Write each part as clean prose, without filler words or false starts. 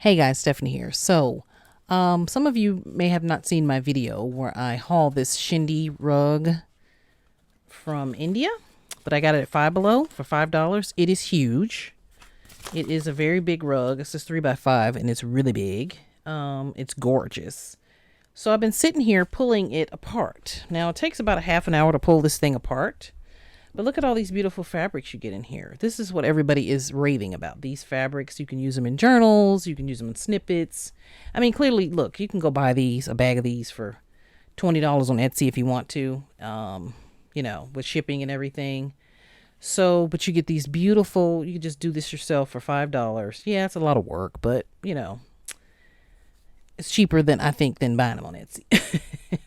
Hey guys, Stephanie here. Some of you may have not seen my video where I haul this Chindi rug from India, but I got it at Five Below for $5. It is huge. It is a very big rug. It's just 3x5 and it's really big. It's gorgeous. So I've been sitting here pulling it apart. Now it takes about a half an hour to pull this thing apart. But look at all these beautiful fabrics you get in here. This is what everybody is raving about. These fabrics, you can use them in journals. You can use them in snippets. I mean, clearly, look, you can go buy a bag of these for $20 on Etsy if you want to, with shipping and everything. So, but you get these beautiful, you can just do this yourself for $5. Yeah, it's a lot of work, but, it's cheaper than than buying them on Etsy.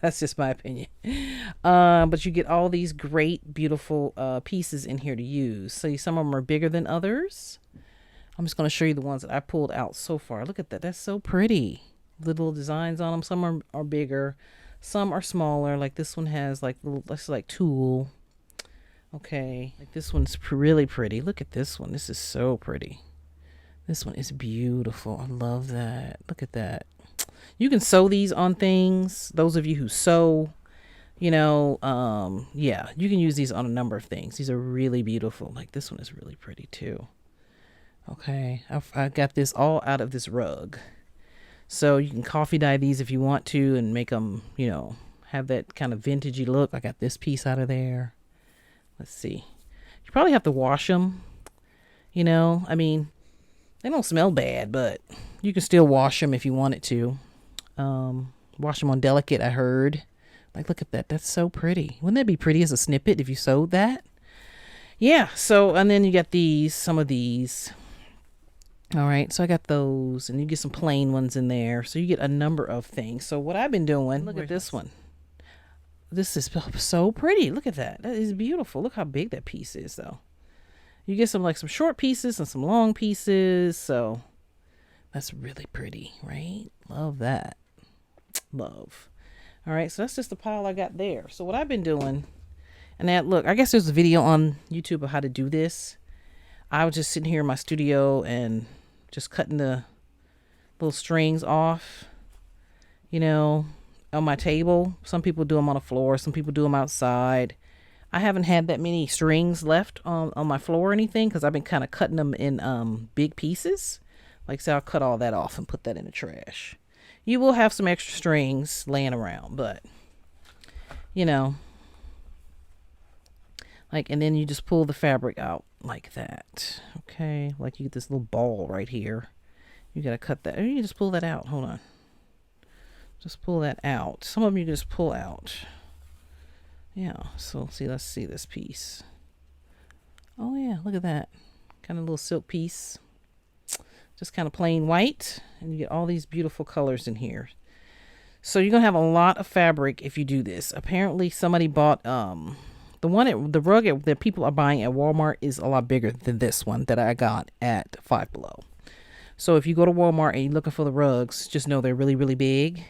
That's just my opinion. But you get all these great, beautiful pieces in here to use. So some of them are bigger than others. I'm just going to show you the ones that I pulled out so far. Look at that. That's so pretty. Little designs on them. Some are bigger. Some are smaller. Like this one has like little, that's like tulle. Okay. Like this one's really pretty. Look at this one. This is so pretty. This one is beautiful. I love that. Look at that. You can sew these on things. Those of you who sew, yeah, you can use these on a number of things. These are really beautiful. Like this one is really pretty too. Okay, I got this all out of this rug. So you can coffee dye these if you want to and make them, have that kind of vintagey look. I got this piece out of there. Let's see. You probably have to wash them. I mean, they don't smell bad, but you can still wash them if you wanted to. Wash them on delicate, I heard. Like, look at that. That's so pretty. Wouldn't that be pretty as a snippet if you sewed that? Yeah. So, and then you got some of these. All right. So I got those, and you get some plain ones in there. So you get a number of things. So what I've been doing, look at this one. This is so pretty. Look at that. That is beautiful. Look how big that piece is, though. You get some short pieces and some long pieces. So that's really pretty, right? Love that. Love. All right, so that's just the pile I got there. So what I've been doing, and that, look, I guess there's a video on YouTube of how to do this. I was just sitting here in my studio and just cutting the little strings off, on my table. Some people do them on the floor. Some people do them outside. I haven't had that many strings left on my floor or anything because I've been kind of cutting them in big pieces. Like, so I'll cut all that off and put that in the trash. You will have some extra strings laying around, but, and then you just pull the fabric out like that. Okay, like you get this little ball right here. You got to cut that. Or you can just pull that out. Hold on. Just pull that out. Some of them you can just pull out. Yeah, so let's see this piece. Oh, yeah, look at that. Kind of little silk piece. Just kind of plain white, and you get all these beautiful colors in here. So you're gonna have a lot of fabric if you do this. Apparently somebody bought the rug that people are buying at Walmart is a lot bigger than this one that I got at Five Below. So if you go to Walmart and you're looking for the rugs, just know they're really, really big.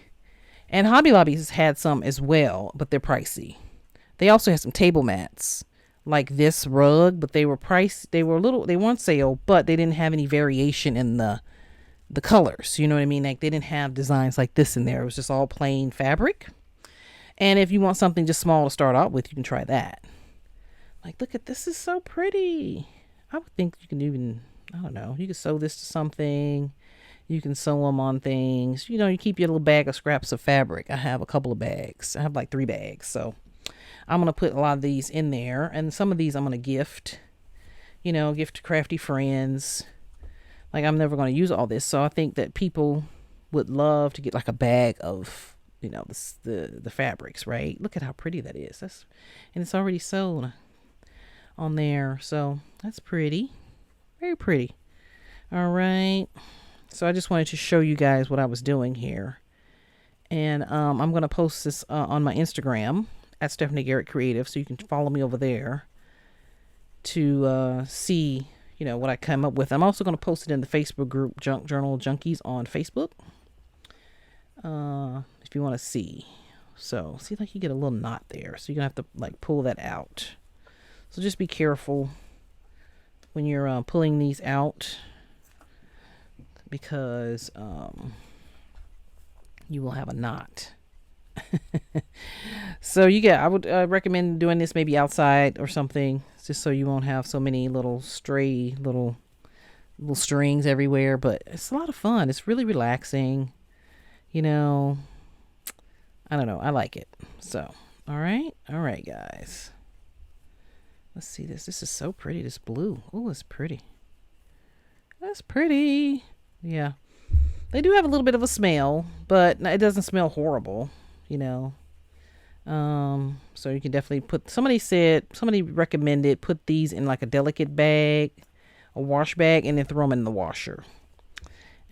And Hobby Lobby has had some as well, but they're pricey. They also have some table mats like this rug, but they were priced. They were they weren't sale, but they didn't have any variation in the colors. You know what I mean? Like they didn't have designs like this in there. It was just all plain fabric. And if you want something just small to start out with, you can try that. Like, look at this, is so pretty. I would think you can even, I don't know, you can sew this to something. You can sew them on things. You keep your little bag of scraps of fabric. I have a couple of bags. I have like 3 bags. So I'm going to put a lot of these in there. And some of these I'm going to gift to crafty friends. Like, I'm never going to use all this. So I think that people would love to get like a bag of, the fabrics, right? Look at how pretty that is. And it's already sewn on there. So that's pretty. Very pretty. All right. So I just wanted to show you guys what I was doing here. And I'm going to post this on my Instagram at Stephanie Garrett Creative, so you can follow me over there to see, what I come up with. I'm also going to post it in the Facebook group Junk Journal Junkies on Facebook, if you want to see. So see, like, you get a little knot there, so you're gonna have to like pull that out. So just be careful when you're pulling these out. because you will have a knot. So I would recommend doing this maybe outside or something, just so you won't have so many little stray little strings everywhere. But it's a lot of fun. It's really relaxing, you know. I don't know, I like it. So all right guys, let's see this. This is so pretty, this blue. Oh, it's pretty. That's pretty. Yeah, they do have a little bit of a smell, but it doesn't smell horrible, you know. So you can definitely somebody recommended put these in like a delicate bag, a wash bag, and then throw them in the washer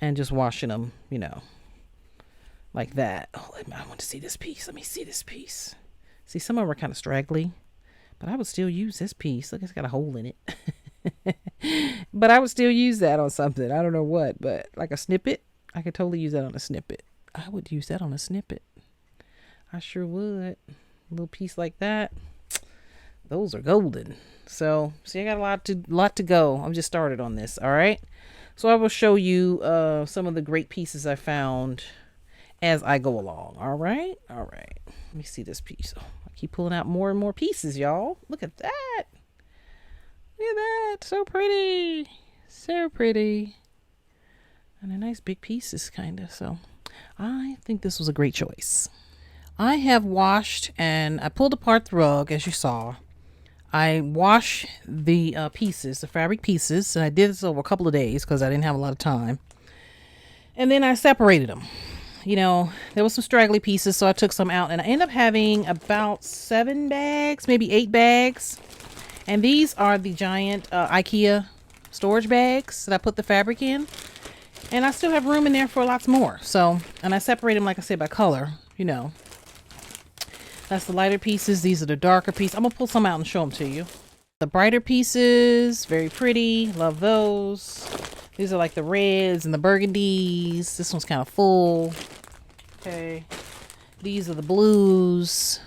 and just washing them, you know, like that. Oh, I want to see this piece. Let me see this piece. See, some of them are kind of straggly, but I would still use this piece. Look, it's got a hole in it. But I would still use that on something. I don't know what, but like a snippet, I could totally use that on a snippet. I would use that on a snippet. I sure would. A little piece like that. Those are golden. So, see, I got a lot to go. I'm just started on this. All right. So I will show you some of the great pieces I found as I go along. All right. Let me see this piece. Oh, I keep pulling out more and more pieces, y'all. Look at that. Look at that. So pretty. So pretty. And a nice big pieces, kind of. So I think this was a great choice. I have washed and I pulled apart the rug, as you saw. I wash the pieces, the fabric pieces, and I did this over a couple of days because I didn't have a lot of time. And then I separated them. You know, there was some straggly pieces, so I took some out, and I ended up having about 7 bags, maybe 8 bags. And these are the giant IKEA storage bags that I put the fabric in. And I still have room in there for lots more. So, and I separate them, like I said, by color, you know. That's the lighter pieces. These are the darker pieces. I'm going to pull some out and show them to you. The brighter pieces, very pretty. Love those. These are like the reds and the burgundies. This one's kind of full. Okay. These are the blues.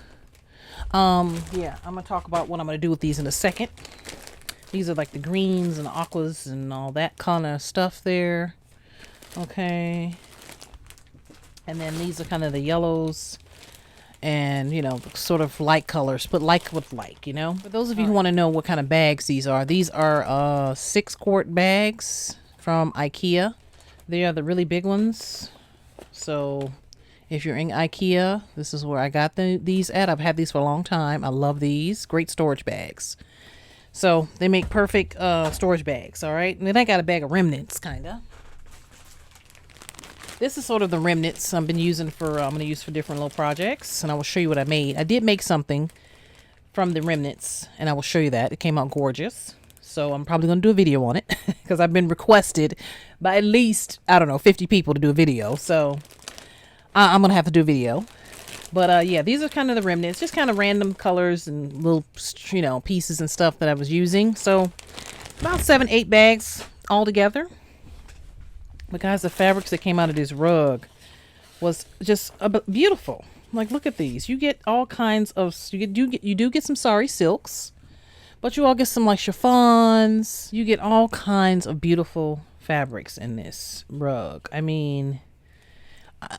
Yeah, I'm going to talk about what I'm going to do with these in a second. These are like the greens and the aquas and all that kind of stuff there. Okay. And then these are kind of the yellows. And, you know, sort of light colors, but like with like, you know. For those of you who want to know what kind of bags these are 6-quart bags from IKEA. They are the really big ones. So if you're in IKEA, this is where I got these at. I've had these for a long time. I love these. Great storage bags. So they make perfect storage bags, all right? And then I got a bag of remnants, kind of. This is sort of the remnants I've been using I'm going to use for different little projects. And I will show you what I made. I did make something from the remnants, and I will show you that. It came out gorgeous. So I'm probably going to do a video on it because I've been requested by at least, I don't know, 50 people to do a video. So I'm going to have to do a video. But yeah, these are kind of the remnants, just kind of random colors and little, you know, pieces and stuff that I was using. So about 7-8 bags all together. But guys, the fabrics that came out of this rug was just beautiful. Like, look at these. You get all kinds of, you do get some sari silks, but you all get some like chiffons. You get all kinds of beautiful fabrics in this rug. I mean,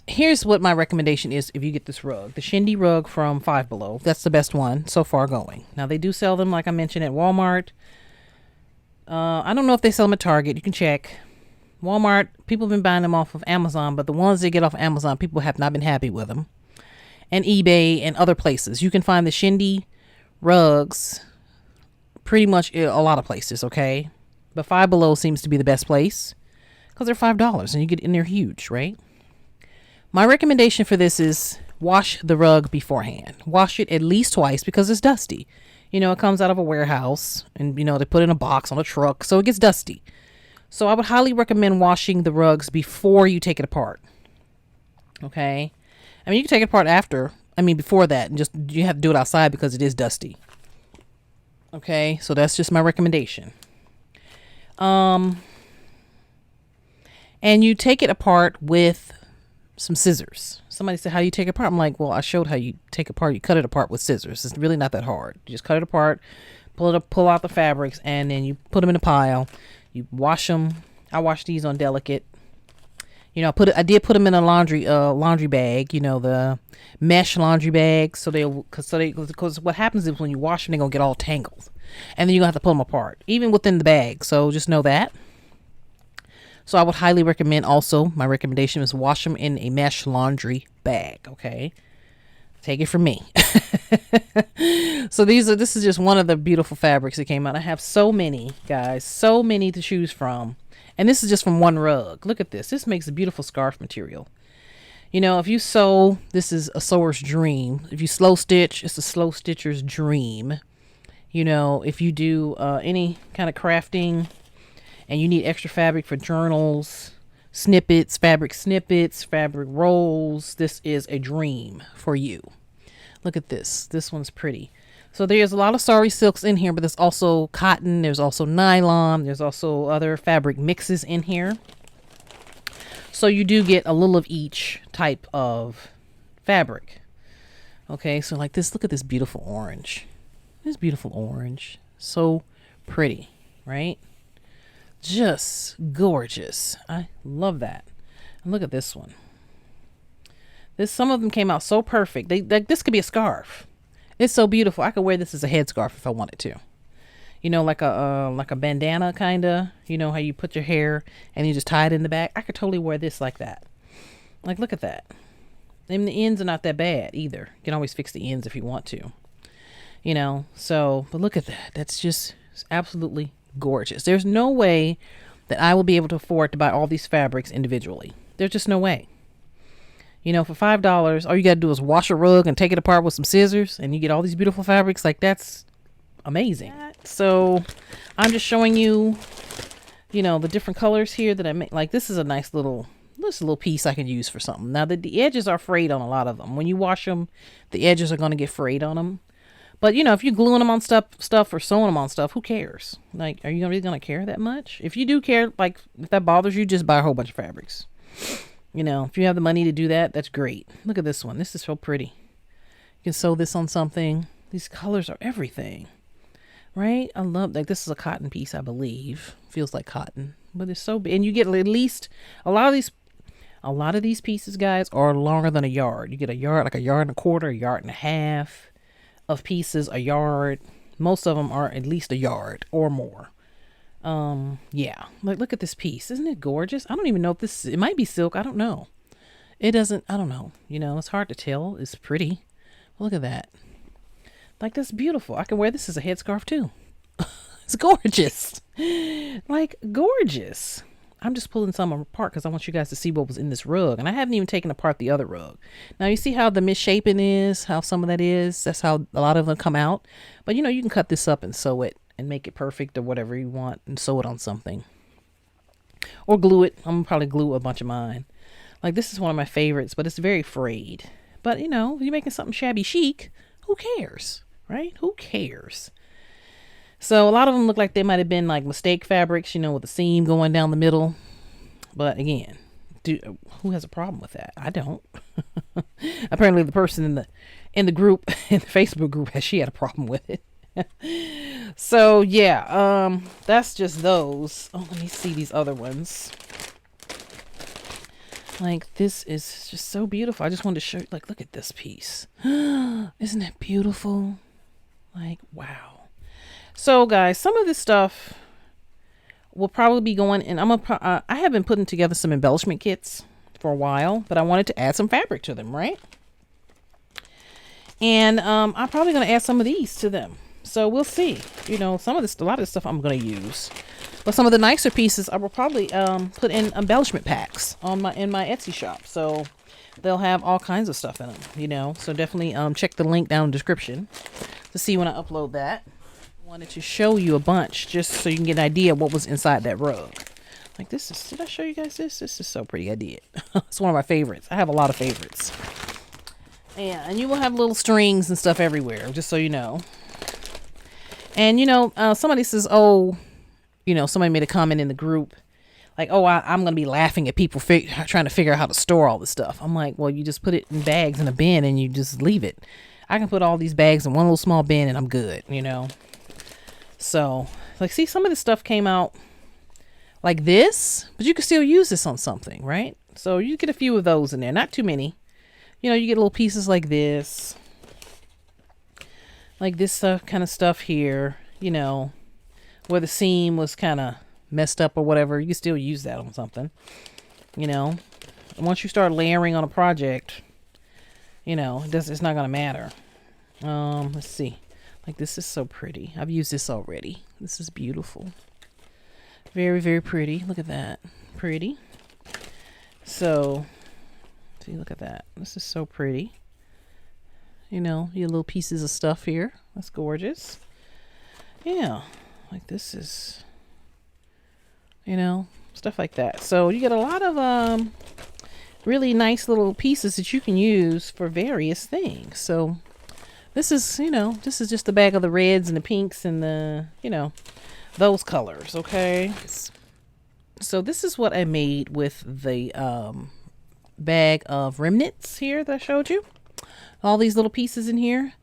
here's what my recommendation is if you get this rug. The Chindi rug from Five Below. That's the best one so far going. Now, they do sell them, like I mentioned, at Walmart. I don't know if they sell them at Target. You can check. Walmart, people have been buying them off of Amazon, but the ones they get off of Amazon, people have not been happy with them. And eBay and other places. You can find the Chindi rugs pretty much a lot of places, okay? But Five Below seems to be the best place because they're $5 and you get in there huge, right? My recommendation for this is wash the rug beforehand. Wash it at least twice because it's dusty. You know, it comes out of a warehouse and, you know, they put it in a box on a truck, so it gets dusty. So I would highly recommend washing the rugs before you take it apart. Okay? I mean, you can take it apart before that, and just you have to do it outside because it is dusty. Okay? So that's just my recommendation. And you take it apart with some scissors. Somebody said, how do you take it apart? I'm like, well, I showed how you take it apart. You cut it apart with scissors. It's really not that hard. You just cut it apart, pull out the fabrics, and then you put them in a pile. You wash them. I wash these on delicate. You know, I did put them in a laundry bag, you know, the mesh laundry bag. Because what happens is when you wash them, they're going to get all tangled. And then you're going to have to pull them apart, even within the bag. So just know that. So I would highly recommend also, my recommendation is wash them in a mesh laundry bag. Okay. Take it from me. So this is just one of the beautiful fabrics that came out. I have so many, guys, so many to choose from. And this is just from one rug. Look at this. This makes a beautiful scarf material. You know, if you sew, this is a sewer's dream. If you slow stitch, it's a slow stitcher's dream. You know, if you do any kind of crafting and you need extra fabric for journals, snippets, fabric rolls, this is a dream for you. Look at this. This one's pretty. So there's a lot of sari silks in here, but there's also cotton. There's also nylon. There's also other fabric mixes in here. So you do get a little of each type of fabric. Okay, so like this, look at this beautiful orange. This beautiful orange. So pretty, right? Just gorgeous. I love that. And look at this one. Some of them came out so perfect. This could be a scarf. It's so beautiful. I could wear this as a headscarf if I wanted to. You know, like a bandana kind of. You know how you put your hair and you just tie it in the back. I could totally wear this like that. Like, look at that. And the ends are not that bad either. You can always fix the ends if you want to. You know, so, but look at that. That's just absolutely gorgeous. There's no way that I will be able to afford to buy all these fabrics individually. There's just no way. You know, for $5, all you got to do is wash a rug and take it apart with some scissors and you get all these beautiful fabrics. Like, that's amazing. So I'm just showing you, you know, the different colors here that I make. Like, this is a nice little piece I can use for something. Now, the edges are frayed on a lot of them. When you wash them, the edges are going to get frayed on them. But, you know, if you're gluing them on stuff or sewing them on stuff, who cares? Like, are you really going to care that much? If you do care, like, if that bothers you, just buy a whole bunch of fabrics. You know, if you have the money to do that, that's great. Look at this one. This is so pretty. You can sew this on something. These colors are everything. Right? I love, like, this is a cotton piece, I believe. Feels like cotton. But it's so big. And you get at least, a lot of these pieces, guys, are longer than a yard. You get a yard, like a yard and a quarter, a yard and a half of pieces, a yard. Most of them are at least a yard or more. Yeah, like, look at this piece. Isn't it gorgeous? I don't even know if it might be silk. I don't know. I don't know. You know, it's hard to tell. It's pretty. Look at that. Like, that's beautiful. I can wear this as a headscarf too. It's gorgeous. Like, gorgeous. I'm just pulling some apart because I want you guys to see what was in this rug. And I haven't even taken apart the other rug. Now, you see how the misshapen is, how some of that is. That's how a lot of them come out. But, you know, you can cut this up and sew it and make it perfect or whatever you want and sew it on something. Or glue it. I'm going to probably glue a bunch of mine. Like, this is one of my favorites, but it's very frayed. But, you know, if you're making something shabby chic, who cares? Right? Who cares? So a lot of them look like they might have been like mistake fabrics, you know, with a seam going down the middle. But again, who has a problem with that? I don't. Apparently the person in the group, in the Facebook group, she had a problem with it. So yeah, that's just those. Oh, let me see these other ones. Like, this is just so beautiful. I just wanted to show you, like, look at this piece. Isn't that beautiful? Like, wow. So guys, some of this stuff will probably be going in. I have been putting together some embellishment kits for a while, but I wanted to add some fabric to them, right? And I'm probably going to add some of these to them. So we'll see. You know, a lot of this stuff I'm going to use. But some of the nicer pieces I will probably put in embellishment packs in my Etsy shop. So they'll have all kinds of stuff in them, you know. So definitely check the link down in the description to see when I upload that. Wanted to show you a bunch just so you can get an idea of what was inside that rug. Like, this is, did I show you guys this? This is so pretty. I did. It's one of my favorites. I have a lot of favorites. Yeah, and you will have little strings and stuff everywhere, just so you know. And, you know, somebody says, oh, you know, somebody made a comment in the group, like, oh, I'm going to be laughing at people trying to figure out how to store all this stuff. I'm like, well, you just put it in bags in a bin and you just leave it. I can put all these bags in one little small bin and I'm good, you know. So, like, see, some of this stuff came out like this, but you can still use this on something, right? So you get a few of those in there, not too many. You know, you get little pieces like this stuff, kind of stuff here, you know, where the seam was kind of messed up or whatever. You can still use that on something, you know. And once you start layering on a project, you know, it's not going to matter. Let's see. Like, this is so pretty. I've used this already. This is beautiful. Very, very pretty. Look at that. Pretty. So, see, look at that. This is so pretty. You know, your little pieces of stuff here. That's gorgeous. Yeah. Like, this is, you know, stuff like that. So you get a lot of really nice little pieces that you can use for various things. So this is, you know, this is just the bag of the reds and the pinks and the, you know, those colors. Okay. So this is what I made with the bag of remnants here that I showed you. All these little pieces in here.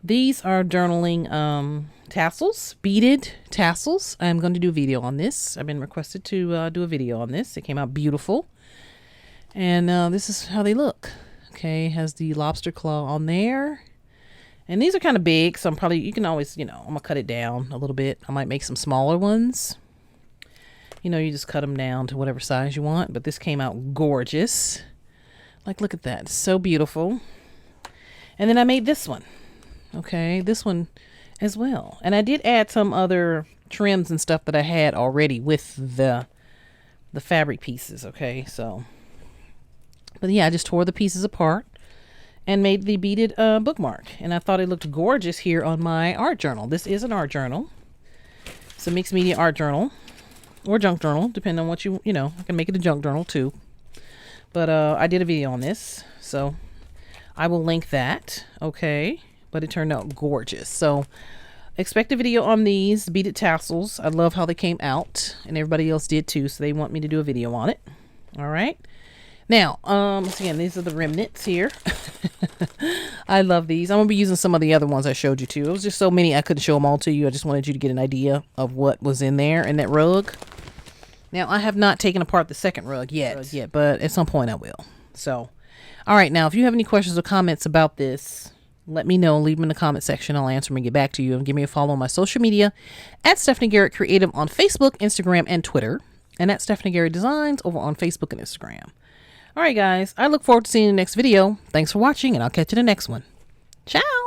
These are journaling tassels, beaded tassels. I'm going to do a video on this. I've been requested to do a video on this. It came out beautiful. And this is how they look. Okay, has the lobster claw on there. And these are kind of big, so you can always, you know, I'm going to cut it down a little bit. I might make some smaller ones. You know, you just cut them down to whatever size you want. But this came out gorgeous. Like, look at that. It's so beautiful. And then I made this one. Okay, this one as well. And I did add some other trims and stuff that I had already with the fabric pieces. Okay, so. But yeah, I just tore the pieces apart and made the beaded bookmark. And I thought it looked gorgeous here on my art journal. This is an art journal. It's a mixed media art journal. Or junk journal, depending on what you know. I can make it a junk journal too. But I did a video on this. So I will link that. Okay. But it turned out gorgeous. So expect a video on these beaded tassels. I love how they came out. And everybody else did too. So they want me to do a video on it. All right. Now, again, these are the remnants here. I love these. I'm going to be using some of the other ones I showed you too. It was just so many I couldn't show them all to you. I just wanted you to get an idea of what was in there in that rug. Now, I have not taken apart the second rug yet, but at some point I will. So, all right. Now, if you have any questions or comments about this, let me know. Leave them in the comment section. I'll answer them and get back to you. And give me a follow on my social media at Stephanie Garrett Creative on Facebook, Instagram, and Twitter. And at Stephanie Garrett Designs over on Facebook and Instagram. All right, guys. I look forward to seeing you in the next video. Thanks for watching, and I'll catch you in the next one. Ciao.